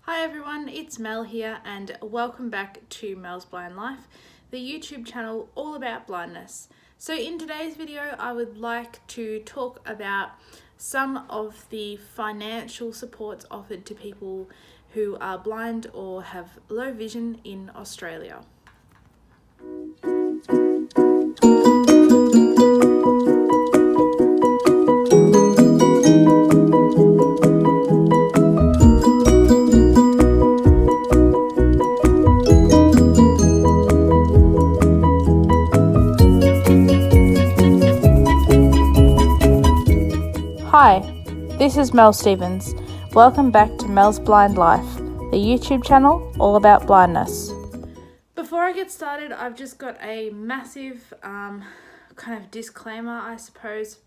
Hi everyone, it's Mel here and welcome back to Mel's Blind Life, the YouTube channel all about blindness. So in today's video I would like to talk about some of the financial supports offered to people who are blind or have low vision in Australia. Hi, this is Mel Stevens. Welcome back to Mel's Blind Life, the YouTube channel all about blindness. Before I get started, I've just got a massive kind of disclaimer, I suppose.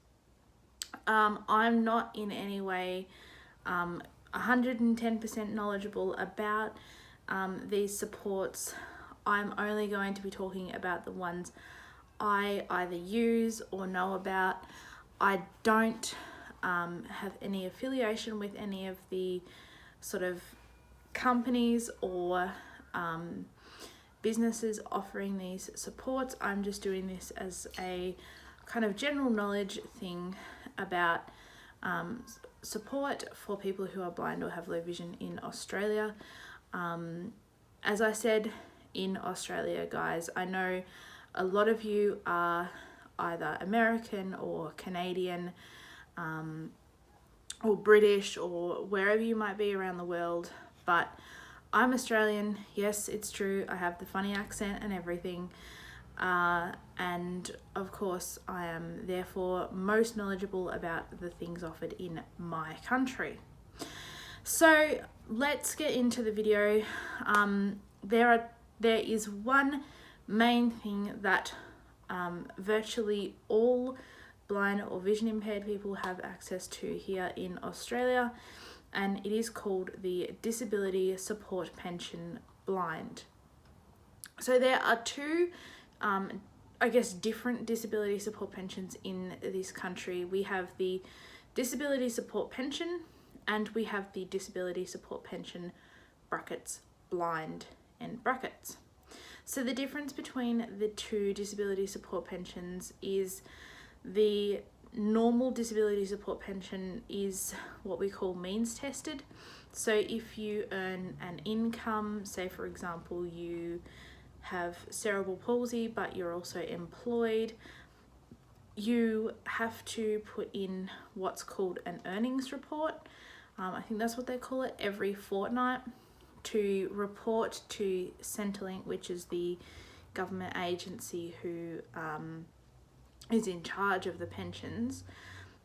I'm not in any way 110% knowledgeable about these supports. I'm only going to be talking about the ones I either use or know about. I don't have any affiliation with any of the sort of companies or businesses offering these supports. I'm just doing this as a kind of general knowledge thing about support for people who are blind or have low vision in Australia. As I said, in Australia, guys, I know a lot of you are either American or Canadian or British or wherever you might be around the world, but I'm Australian. Yes, it's true, I have the funny accent and everything, and of course I am therefore most knowledgeable about the things offered in my country. So let's get into the video. There is one main thing that virtually all blind or vision impaired people have access to here in Australia, and it is called the Disability Support Pension Blind. So there are two different disability support pensions in this country. We have the Disability Support Pension and we have the Disability Support Pension brackets blind end brackets. So the difference between the two disability support pensions is the normal disability support pension is what we call means tested. So if you earn an income, say for example you have cerebral palsy but you're also employed, you have to put in what's called an earnings report. I think that's what they call it, every fortnight, to report to Centrelink, which is the government agency who is in charge of the pensions,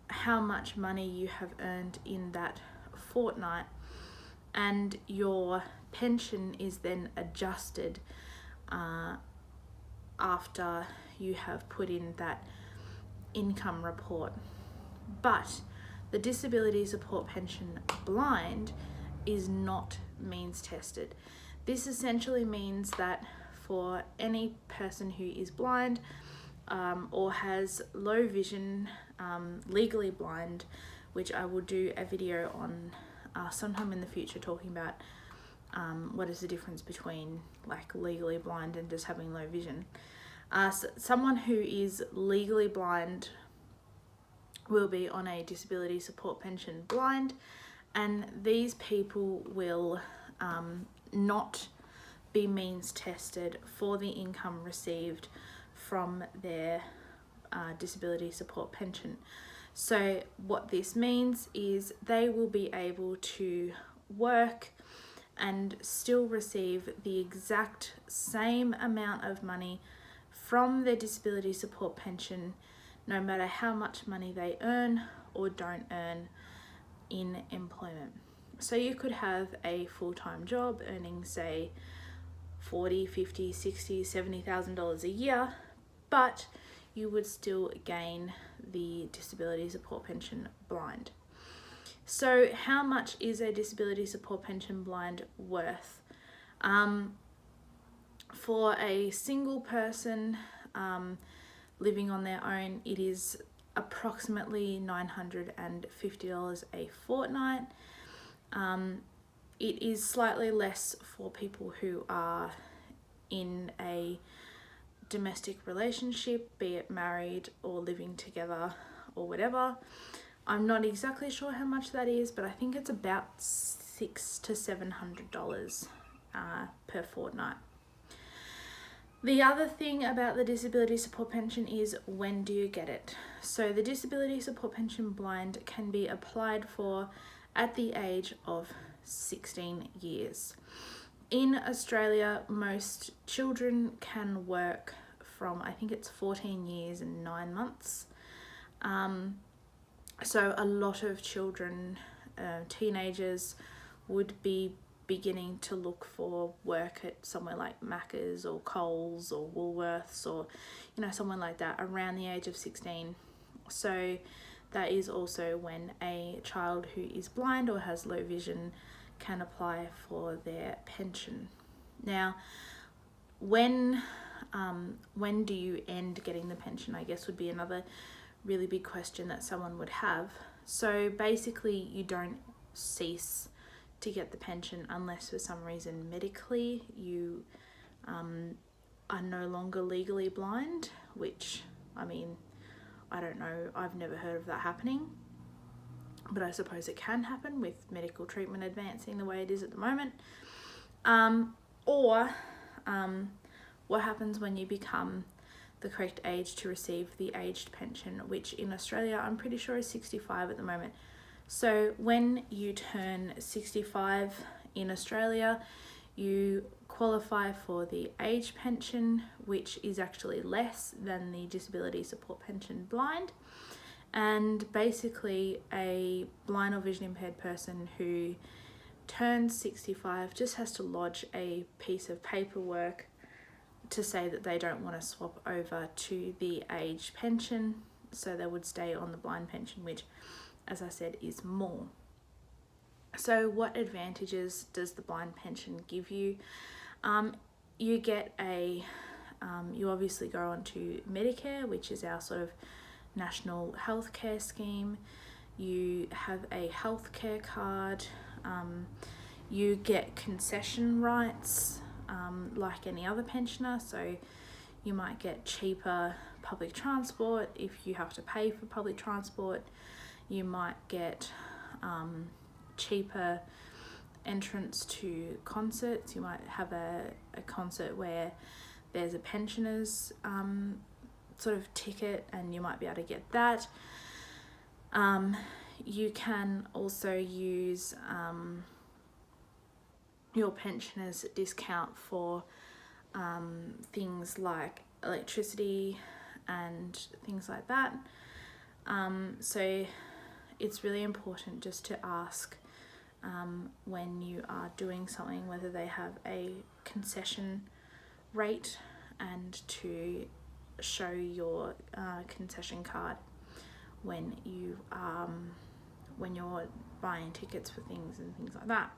how much money you have earned in that fortnight, and your pension is then adjusted after you have put in that income report. But the disability support pension blind is not means tested. This essentially means that for any person who is blind or has low vision, legally blind, which I will do a video on sometime in the future talking about what is the difference between like legally blind and just having low vision. So someone who is legally blind will be on a disability support pension blind, and these people will not be means tested for the income received from their disability support pension. So what this means is they will be able to work and still receive the exact same amount of money from their disability support pension, no matter how much money they earn or don't earn in employment. So you could have a full-time job earning say $40,000, $50,000, $60,000, $70,000 a year, but you would still gain the disability support pension blind. So how much is a disability support pension blind worth? For a single person living on their own, it is approximately $950 a fortnight. It is slightly less for people who are in a domestic relationship, be it married or living together or whatever. I'm not exactly sure how much that is, but I think it's about $600 to $700 per fortnight. The other thing about the disability support pension is, when do you get it? So the disability support pension blind can be applied for at the age of 16 years. In Australia, most children can work from, I think it's 14 years and 9 months. So a lot of children, teenagers, would be beginning to look for work at somewhere like Macca's or Coles or Woolworths, or someone like that, around the age of 16. So that is also when a child who is blind or has low vision can apply for their pension. Now, when do you end getting the pension, I guess, would be another really big question that someone would have. So basically, you don't cease to get the pension unless for some reason medically you are no longer legally blind, which, I mean, I don't know, I've never heard of that happening, but I suppose it can happen with medical treatment advancing the way it is at the moment. Or what happens when you become the correct age to receive the aged pension, which in Australia I'm pretty sure is 65 at the moment. So when you turn 65 in Australia, you qualify for the age pension, which is actually less than the disability support pension blind. And basically, a blind or vision impaired person who turns 65 just has to lodge a piece of paperwork to say that they don't want to swap over to the age pension, so they would stay on the blind pension, which, as I said, is more. So what advantages does the blind pension give you? You get you obviously go on to Medicare, which is our sort of national healthcare scheme. You have a healthcare card. You get concession rights like any other pensioner. So you might get cheaper public transport if you have to pay for public transport. You might get cheaper entrance to concerts. You might have a concert where there's a pensioners sort of ticket, and you might be able to get that. You can also use your pensioners discount for things like electricity and things like that. So it's really important just to ask when you are doing something whether they have a concession rate, and to show your concession card when you're buying tickets for things and things like that.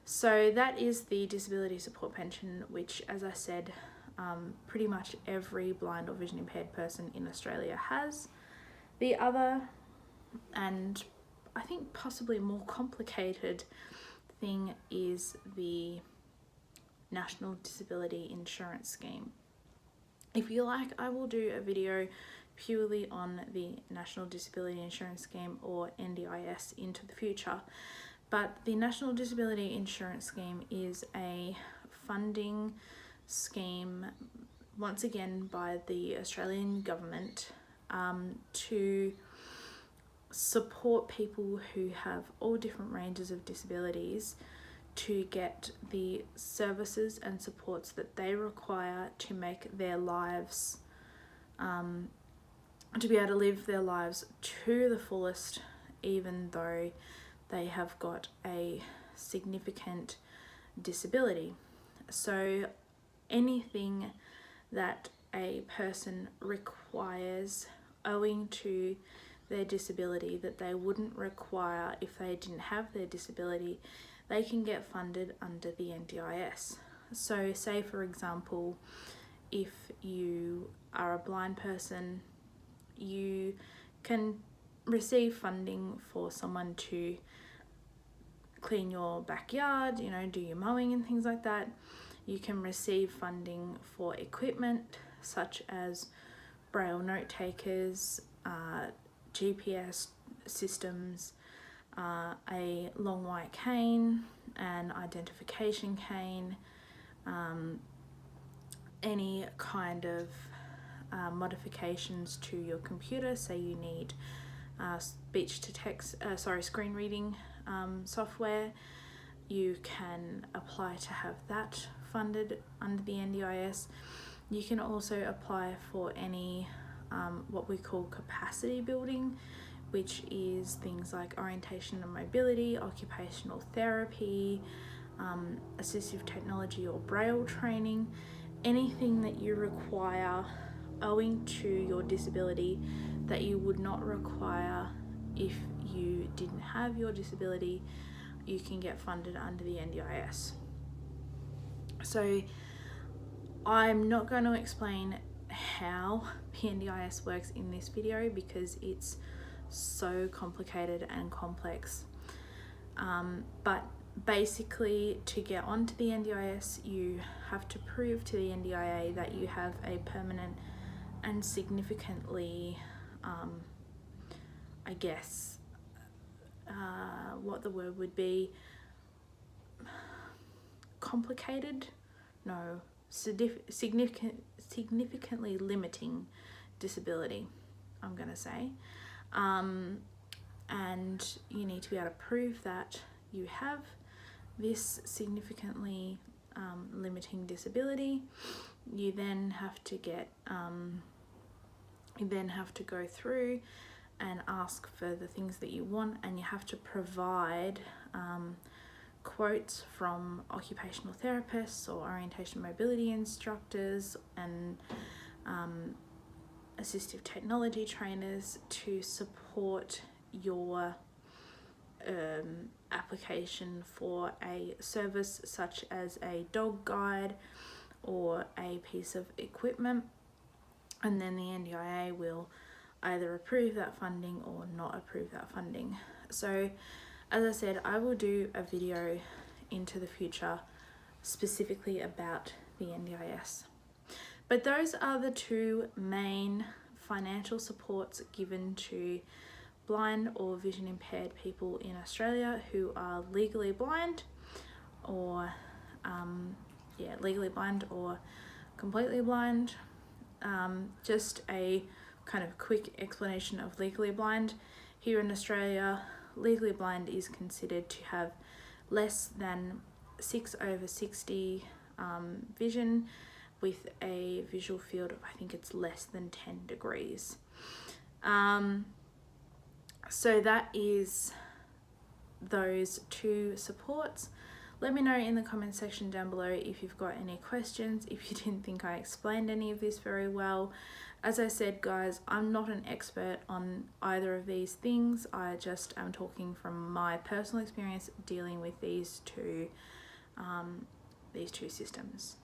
So that is the disability support pension, which, as I said, pretty much every blind or vision impaired person in Australia has. The other, and I think possibly more complicated thing, is the National Disability Insurance Scheme. If you like, I will do a video purely on the National Disability Insurance Scheme, or NDIS, into the future. But the National Disability Insurance Scheme is a funding scheme, once again by the Australian government, to support people who have all different ranges of disabilities to get the services and supports that they require to make their lives, to be able to live their lives to the fullest, even though they have got a significant disability. So anything that a person requires owing to their disability that they wouldn't require if they didn't have their disability, they can get funded under the NDIS. So say, for example, if you are a blind person, you can receive funding for someone to clean your backyard, you know, do your mowing and things like that. You can receive funding for equipment such as braille note takers, GPS systems, a long white cane, an identification cane, any kind of modifications to your computer. Say you need speech to text, screen reading software, you can apply to have that funded under the NDIS. You can also apply for any what we call capacity building, which is things like orientation and mobility, occupational therapy, assistive technology or braille training, anything that you require owing to your disability that you would not require if you didn't have your disability, you can get funded under the NDIS. So I'm not going to explain how the NDIS works in this video because it's so complicated and complex. But basically, to get onto the NDIS, you have to prove to the NDIA that you have a permanent and significantly, I guess, what the word would be, complicated? No, significantly limiting disability, I'm going to say. And you need to be able to prove that you have this significantly limiting disability. You then have to get go through and ask for the things that you want, and you have to provide quotes from occupational therapists or orientation mobility instructors and assistive technology trainers to support your application for a service such as a dog guide or a piece of equipment, and then the NDIA will either approve that funding or not approve that funding. So as I said, I will do a video into the future specifically about the NDIS. But those are the two main financial supports given to blind or vision impaired people in Australia who are legally blind or legally blind or completely blind. Just a kind of quick explanation of legally blind. Here in Australia, legally blind is considered to have less than 6/60 vision with a visual field of, I think it's less than 10 degrees. So that is those two supports. Let me know in the comment section down below if you've got any questions, if you didn't think I explained any of this very well. As I said, guys, I'm not an expert on either of these things. I just am talking from my personal experience dealing with these two systems.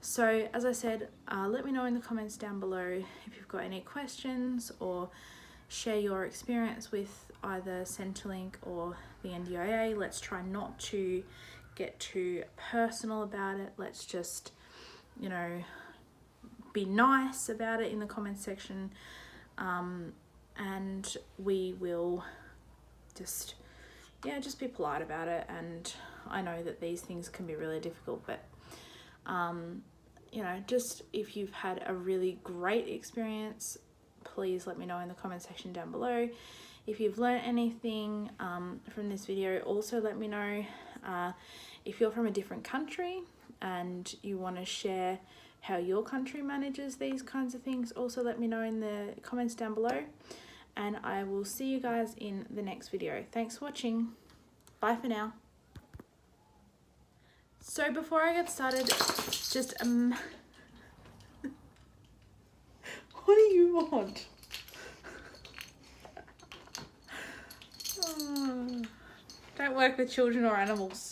So as I said, let me know in the comments down below if you've got any questions, or share your experience with either Centrelink or the NDIA. Let's try not to get too personal about it. Let's just, you know, be nice about it in the comments section, and we will just be polite about it. And I know that these things can be really difficult, but you know, just if you've had a really great experience, please let me know in the comment section down below. If you've learned anything from this video, also let me know. If you're from a different country and you want to share how your country manages these kinds of things, also let me know in the comments down below, and I will see you guys in the next video. Thanks for watching. Bye for now. So before I get started, just what do you want? Don't work with children or animals.